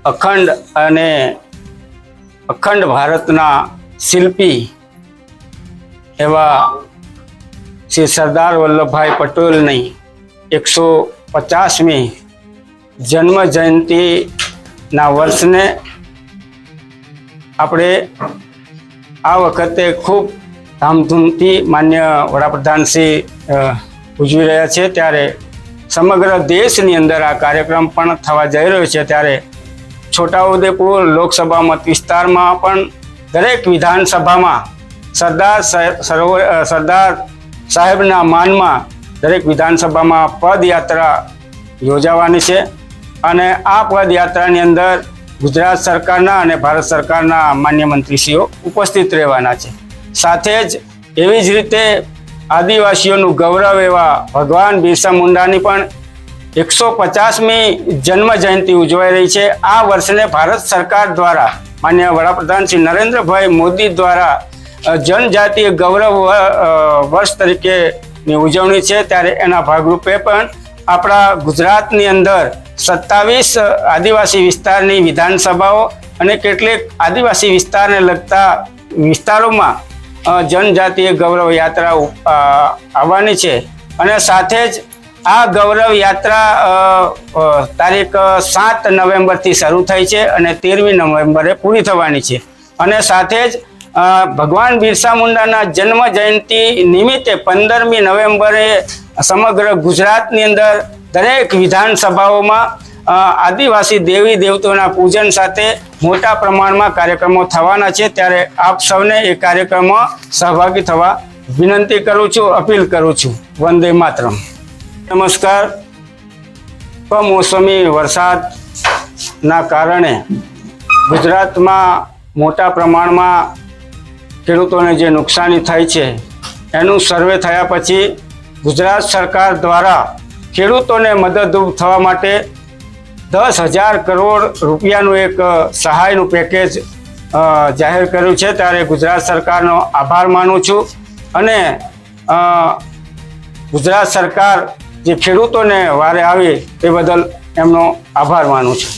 અખંડ ભારતના શિલ્પી એવા શ્રી સરદાર વલ્લભભાઈ પટેલની 150મી જન્મ જયંતિના વર્ષને આપણે આ વખતે ખૂબ ધામધૂમથી માન્ય વડાપ્રધાન શ્રી ઉજવી રહ્યા છે। ત્યારે સમગ્ર દેશની અંદર આ કાર્યક્રમ પણ થવા જઈ રહ્યો છે। ત્યારે છોટાઉદેપુર લોકસભા મત વિસ્તારમાં પણ દરેક વિધાનસભામાં સરદાર સાહેબના માનમાં દરેક વિધાનસભામાં પદયાત્રા યોજાવાની છે અને આ પદયાત્રાની અંદર ગુજરાત સરકારના અને ભારત સરકારના માન્ય મંત્રીશ્રીઓ ઉપસ્થિત રહેવાના છે। સાથે જ એવી જ રીતે આદિવાસીઓનું ગૌરવ એવા ભગવાન બિરસા મુંડાની પણ 150મી જન્મ જયંતિ ઉજવાઈ રહી છે। આ વર્ષને ભારત સરકાર દ્વારા માન્ય વડાપ્રધાન શ્રી નરેન્દ્રભાઈ મોદી દ્વારા જનજાતીય ગૌરવ વર્ષ તરીકેની ઉજવણી છે। ત્યારે એના ભાગરૂપે પણ આપણા ગુજરાતની અંદર 27 આદિવાસી વિસ્તારની વિધાનસભાઓ અને કેટલીક આદિવાસી વિસ્તારને લગતા વિસ્તારોમાં જનજાતીય ગૌરવ યાત્રા આવવાની છે અને સાથે જ આ ગૌરવ યાત્રા તારીખ 7 નવેમ્બરથી શરૂ થઈ છે અને 13મી નવેમ્બરે પૂરી થવાની છે અને સાથે જ ભગવાન બિરસા મુંડાના જન્મ જયંતિ નિમિત્તે 15મી નવેમ્બરે સમગ્ર ગુજરાતની અંદર દરેક વિધાનસભાઓમાં આદિવાસી દેવી દેવતાઓના પૂજન સાથે મોટા પ્રમાણમાં કાર્યક્રમો થવાના છે। ત્યારે આપ સૌને એ કાર્યક્રમમાં સહભાગી થવા વિનંતી કરું છું, અપીલ કરું છું। વંદે માતરમ। નમસ્કાર। કમોસમી વરસાદના કારણે ગુજરાતમાં મોટા પ્રમાણમાં ખેડૂતોને જે નુકસાની થઈ છે એનું સર્વે થયા પછી ગુજરાત સરકાર દ્વારા ખેડૂતોને મદદરૂપ થવા માટે 10,000 કરોડ રૂપિયાનું એક સહાયનું પેકેજ જાહેર કર્યું છે। ત્યારે ગુજરાત સરકારનો આભાર માનું છું અને ગુજરાત સરકાર જે ખેડૂતોને વારે આવી તે બદલ એમનો આભાર માનું છું।